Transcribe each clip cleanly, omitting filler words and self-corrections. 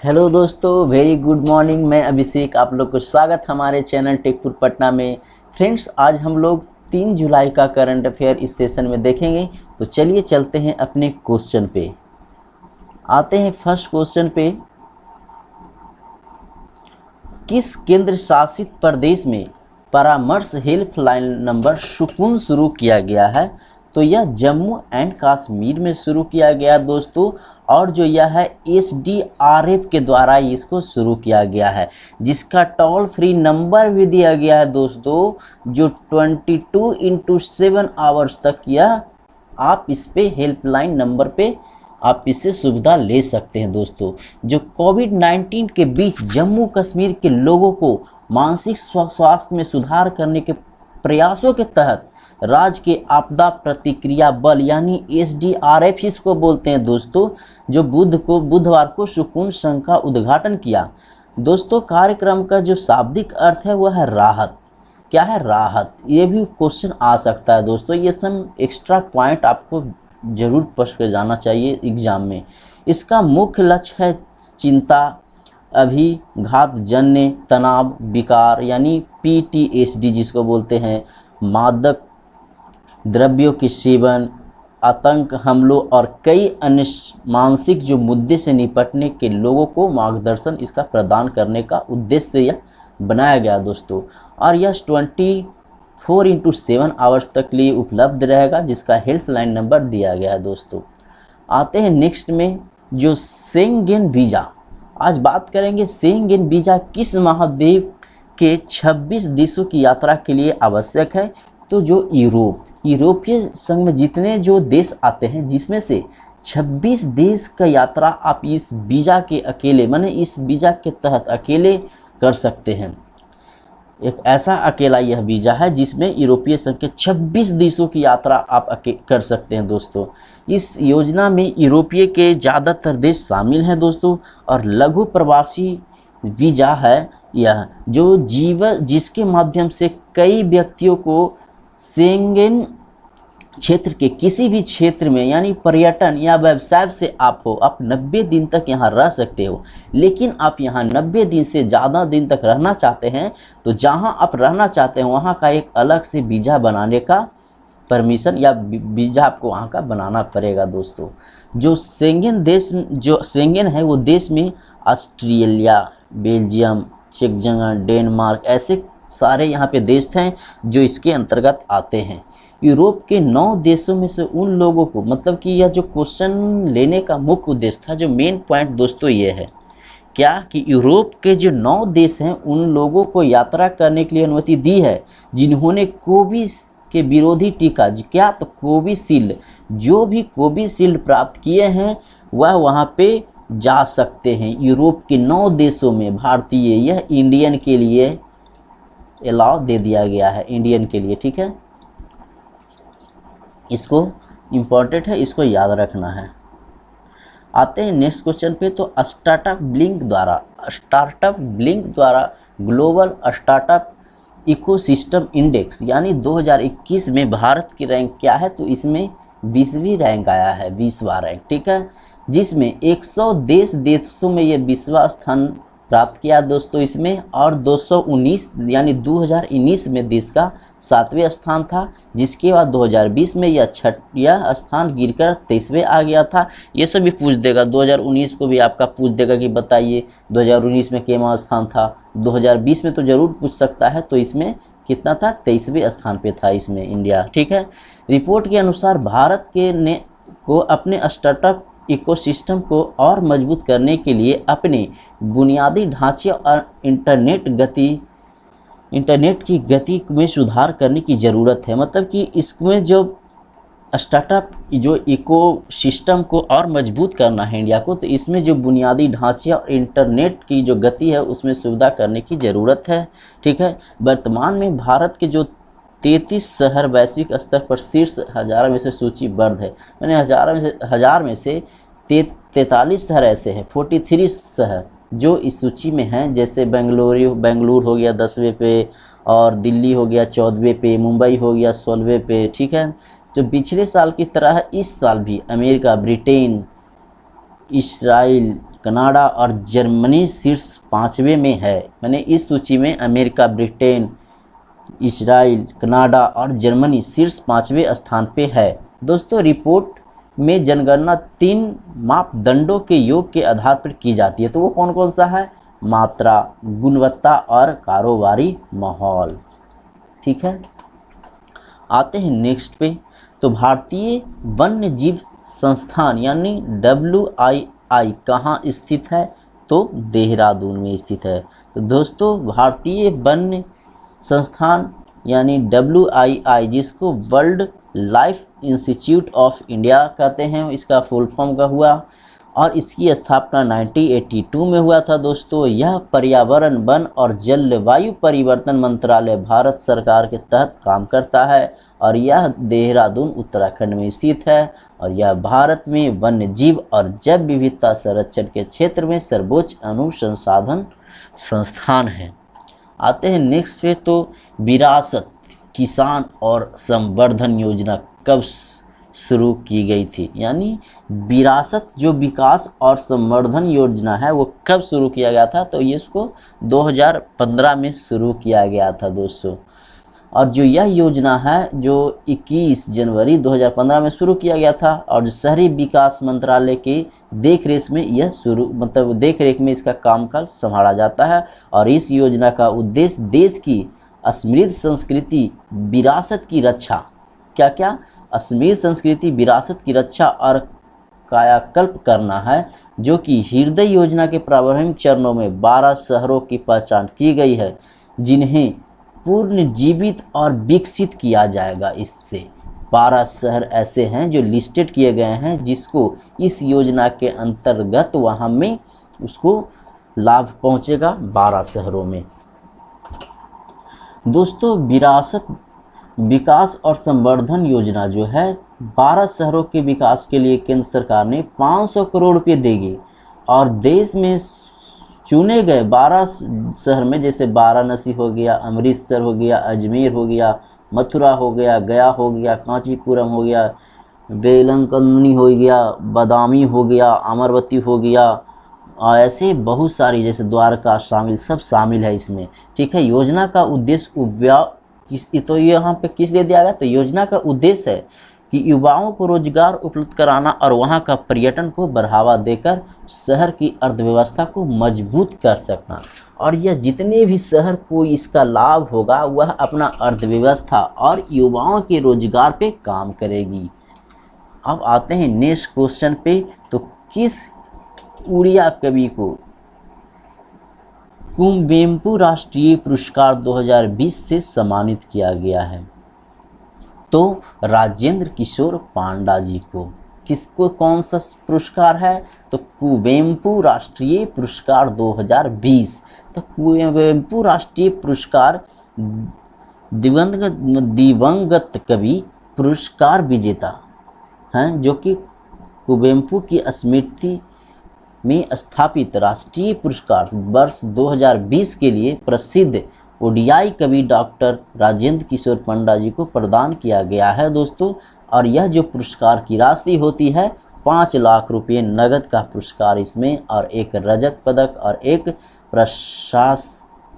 Hello दोस्तों, very good morning. मैं अभिषेक, आप लोग को स्वागत हमारे चैनल टेकपुर पटना में। फ्रेंड्स, आज हम लोग 3 जुलाई का करंट अफेयर इस सेशन में देखेंगे। तो चलिए चलते हैं अपने क्वेश्चन पे। आते हैं फर्स्ट क्वेश्चन पे। किस केंद्र शासित प्रदेश में परामर्श हेल्पलाइन नंबर सुकून शुरू किया गया है? तो यह जम्मू एंड कश्मीर में शुरू किया गया दोस्तों, और जो यह है SDRF के द्वारा इसको शुरू किया गया है, जिसका टोल फ्री नंबर भी दिया गया है दोस्तों, जो 22x7 आवर्स तक यह आप इस पे हेल्पलाइन नंबर पे आप इससे सुविधा ले सकते हैं दोस्तों। जो कोविड-19 के बीच जम्मू कश्मीर के लोगों को मानसिक स्वास्थ्य में सुधार करने के प्रयासों के तहत राज्य के आपदा प्रतिक्रिया बल यानी SDRF इसको बोलते हैं दोस्तों, जो बुधवार को सुकून संघ का उद्घाटन किया। दोस्तों, कार्यक्रम का जो शाब्दिक अर्थ है वह है राहत। क्या है? राहत। ये भी क्वेश्चन आ सकता है दोस्तों, ये सब एक्स्ट्रा पॉइंट आपको जरूर पढ़ के जाना चाहिए एग्जाम में। इसका मुख्य लक्ष्य है चिंता, अभिघातजन्य तनाव, विकार यानी PTSD जिसको बोलते हैं, मादक द्रव्यों के सेवन, आतंक हमलों और कई अन्य मानसिक जो मुद्दे से निपटने के लोगों को मार्गदर्शन इसका प्रदान करने का उद्देश्य से यह बनाया गया दोस्तों। और यह 24x7 आवर्स तक लिए उपलब्ध रहेगा, जिसका हेल्पलाइन नंबर दिया गया है दोस्तों। आते हैं नेक्स्ट में, जो शेंगेन वीज़ा। आज बात करेंगे शेंगेन वीज़ा किस महाद्वीप के 26 देशों की यात्रा के लिए आवश्यक है? तो जो यूरोपीय संघ में जितने जो देश आते हैं, जिसमें से 26 देश का यात्रा आप इस वीज़ा के अकेले माने इस वीज़ा के तहत अकेले कर सकते हैं। एक ऐसा अकेला यह वीज़ा है जिसमें यूरोपीय संघ के 26 देशों की यात्रा आप कर सकते हैं दोस्तों। इस योजना में यूरोपीय के ज़्यादातर देश शामिल हैं दोस्तों, और लघु प्रवासी वीज़ा है यह, जो जिसके माध्यम से कई व्यक्तियों को शेंगेन क्षेत्र के किसी भी क्षेत्र में यानी पर्यटन या व्यवसाय से आप 90 दिन तक यहाँ रह सकते हो। लेकिन आप यहाँ 90 दिन से ज़्यादा दिन तक रहना चाहते हैं तो जहाँ आप रहना चाहते हैं वहाँ का एक अलग से वीज़ा बनाने का परमिशन या वीज़ा आपको वहाँ का बनाना पड़ेगा दोस्तों। जो शेंगेन है वो देश में ऑस्ट्रेलिया, बेल्जियम, चेक जगह, डेनमार्क ऐसे सारे यहाँ पे देश हैं जो इसके अंतर्गत आते हैं। यूरोप के 9 देशों में से उन लोगों को, मतलब कि यह जो क्वेश्चन लेने का मुख्य उद्देश्य था, जो मेन पॉइंट दोस्तों ये है क्या कि यूरोप के जो 9 देश हैं उन लोगों को यात्रा करने के लिए अनुमति दी है जिन्होंने कोविड के विरोधी टीका क्या तो कोविशील्ड, जो भी कोविशील्ड प्राप्त किए हैं वह वहाँ पे जा सकते हैं। यूरोप के 9 देशों में भारतीय, यह इंडियन के लिए अलाउ दे दिया गया है, इंडियन के लिए, ठीक है। इसको इम्पोर्टेंट है, इसको याद रखना है। आते हैं नेक्स्ट क्वेश्चन पे। तो स्टार्टअप ब्लिंक द्वारा ग्लोबल स्टार्टअप इकोसिस्टम इंडेक्स यानी 2021 में भारत की रैंक क्या है? तो इसमें 20वीं रैंक आया है, 20वां रैंक, ठीक है, जिसमें 100 देशों में ये 20वां स्थान प्राप्त किया दोस्तों इसमें, और 219 यानी 2019 में देश का 7वें स्थान था, जिसके बाद 2020 में यह स्थान गिरकर 23वें आ गया था। ये सब भी पूछ देगा, 2019 को भी आपका पूछ देगा कि बताइए 2019 में कितना स्थान था। 2020 में तो ज़रूर पूछ सकता है, तो इसमें कितना था? 23वें स्थान पे था इसमें इंडिया, ठीक है। रिपोर्ट के अनुसार भारत को अपने स्टार्टअप इकोसिस्टम को और मजबूत करने के लिए अपने बुनियादी ढांचे और इंटरनेट की गति में सुधार करने की ज़रूरत है। मतलब कि इसमें जो स्टार्टअप जो इकोसिस्टम को और मजबूत करना है इंडिया को, तो इसमें जो बुनियादी ढांचे और इंटरनेट की जो गति है उसमें सुविधा करने की ज़रूरत है, ठीक है। वर्तमान में भारत के जो 33 शहर वैश्विक स्तर पर शीर्ष 1000 में से सूचीबद्ध है। मैंने 1000 में से 43 शहर ऐसे हैं, 43 शहर जो इस सूची में हैं, जैसे बेंगलुरु हो गया 10वें पे, और दिल्ली हो गया 14वें पे, मुंबई हो गया 16वें पे, ठीक है। तो पिछले साल की तरह इस साल भी अमेरिका, ब्रिटेन, इसराइल, कनाडा और जर्मनी शीर्ष 5वें में है। मैंने इस सूची में अमेरिका, ब्रिटेन, इजराइल, कनाडा और जर्मनी शीर्ष 5वें स्थान पे है। दोस्तों रिपोर्ट में जनगणना 3 मापदंडों के योग के आधार पर की जाती है। तो वो कौन कौन सा है? मात्रा, गुणवत्ता और कारोबारी माहौल। ठीक है, आते हैं नेक्स्ट पे। तो भारतीय वन्य जीव संस्थान यानी WII कहाँ स्थित है? तो देहरादून में स्थित है। तो दोस्तों भारतीय वन्य संस्थान यानी WII, जिसको world life institute of India कहते हैं, इसका फुल फॉर्म का हुआ, और इसकी स्थापना 1982 में हुआ था। दोस्तों यह पर्यावरण, वन और जलवायु परिवर्तन मंत्रालय भारत सरकार के तहत काम करता है और यह देहरादून उत्तराखंड में स्थित है और यह भारत में वन्य जीव और जैव विविधता संरक्षण के क्षेत्र में सर्वोच्च अनुसंधान संस्थान है। आते हैं नेक्स्ट पे। तो विरासत, किसान और संवर्धन योजना कब शुरू की गई थी? यानी विरासत जो विकास और संवर्धन योजना है वो कब शुरू किया गया था? तो ये इसको 2015 में शुरू किया गया था दोस्तों। और जो यह योजना है जो 21 जनवरी 2015 में शुरू किया गया था और शहरी विकास मंत्रालय की देखरेख में यह देखरेख में इसका कामकाज संभाला जाता है। और इस योजना का उद्देश्य देश की समृद्ध संस्कृति विरासत की रक्षा, क्या समृद्ध संस्कृति विरासत की रक्षा और कायाकल्प करना है, जो कि हृदय योजना के प्रारंभिक चरणों में 12 शहरों की पहचान की गई है जिन्हें पूर्ण जीवित और विकसित किया जाएगा। इससे 12 शहर ऐसे हैं जो लिस्टेड किए गए हैं जिसको इस योजना के अंतर्गत वहाँ में उसको लाभ पहुँचेगा 12 शहरों में। दोस्तों विरासत विकास और संवर्धन योजना जो है 12 शहरों के विकास के लिए केंद्र सरकार ने 500 करोड़ रुपये देगी और देश में चुने गए 12 शहर में जैसे वाराणसी हो गया, अमृतसर हो गया, अजमेर हो गया, मथुरा हो गया, गया हो गया, कांचीपुरम हो गया, वेलंकन्नी हो गया, बादामी हो गया, अमरवती हो गया, और ऐसे बहुत सारी जैसे द्वारका सब शामिल है इसमें। ठीक है, योजना का उद्देश्य तो यहाँ पे किस लिए दिया गया? तो योजना का उद्देश्य है कि युवाओं को रोजगार उपलब्ध कराना और वहाँ का पर्यटन को बढ़ावा देकर शहर की अर्थव्यवस्था को मजबूत कर सकना। और यह जितने भी शहर को इसका लाभ होगा वह अपना अर्थव्यवस्था और युवाओं के रोजगार पे काम करेगी। अब आते हैं नेक्स्ट क्वेश्चन पे। तो किस उड़िया कवि को कुवेंपु राष्ट्रीय पुरस्कार 2020 से सम्मानित किया गया है? तो राजेंद्र किशोर पांडा जी को। किसको कौन सा पुरस्कार है? तो कुवेंपु राष्ट्रीय पुरस्कार 2020। तो कुवेंपु राष्ट्रीय पुरस्कार दिवंगत कवि पुरस्कार विजेता हैं, जो कि कुवेंपु की स्मृति में स्थापित राष्ट्रीय पुरस्कार वर्ष 2020 के लिए प्रसिद्ध ओडियाई कवि डॉक्टर राजेंद्र किशोर पांडा जी को प्रदान किया गया है दोस्तों। और यह जो पुरस्कार की राशि होती है 5 लाख रुपये नगद का पुरस्कार इसमें, और एक रजत पदक और एक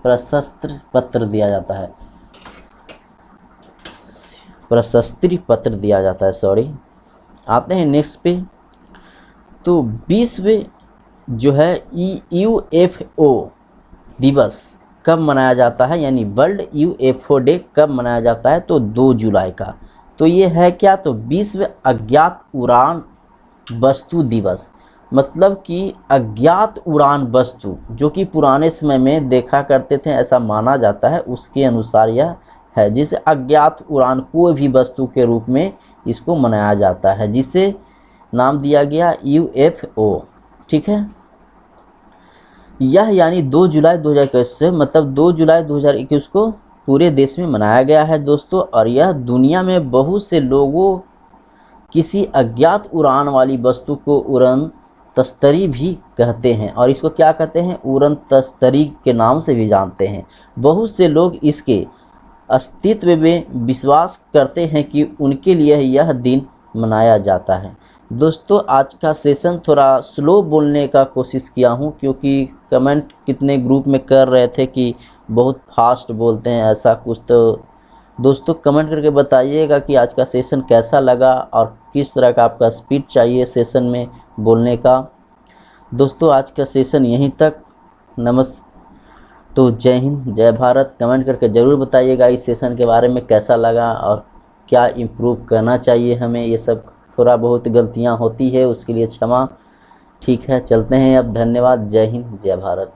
प्रशस्ति पत्र दिया जाता है, प्रशस्ति पत्र दिया जाता है, सॉरी। आते हैं नेक्स्ट पे। तो विश्व जो है UFO दिवस कब मनाया जाता है, यानी वर्ल्ड UFO डे कब मनाया जाता है? तो 2 जुलाई का। तो ये है क्या? तो विश्व अज्ञात उड़ान वस्तु दिवस, मतलब कि अज्ञात उड़ान वस्तु जो कि पुराने समय में देखा करते थे, ऐसा माना जाता है, उसके अनुसार यह है, जिसे अज्ञात उड़ान कोई भी वस्तु के रूप में इसको मनाया जाता है, जिसे नाम दिया गया UFO। ठीक है, यह यानी 2 जुलाई 2021 से, मतलब 2 जुलाई 2021 को पूरे देश में मनाया गया है दोस्तों। और यह दुनिया में बहुत से लोगों किसी अज्ञात उड़ान वाली वस्तु को उड़न तस्तरी भी कहते हैं, और इसको क्या कहते हैं? उड़न तस्तरी के नाम से भी जानते हैं। बहुत से लोग इसके अस्तित्व में विश्वास करते हैं कि उनके लिए यह दिन मनाया जाता है। दोस्तों आज का सेशन थोड़ा स्लो बोलने का कोशिश किया हूँ, क्योंकि कमेंट कितने ग्रुप में कर रहे थे कि बहुत फास्ट बोलते हैं ऐसा कुछ। तो दोस्तों कमेंट करके बताइएगा कि आज का सेशन कैसा लगा और किस तरह का आपका स्पीड चाहिए सेशन में बोलने का। दोस्तों आज का सेशन यहीं तक। तो जय हिंद जय भारत। कमेंट करके ज़रूर बताइएगा इस सेशन के बारे में कैसा लगा और क्या इम्प्रूव करना चाहिए हमें। ये सब थोड़ा बहुत गलतियां होती है, उसके लिए क्षमा। ठीक है, चलते हैं अब। धन्यवाद। जय हिंद जय भारत।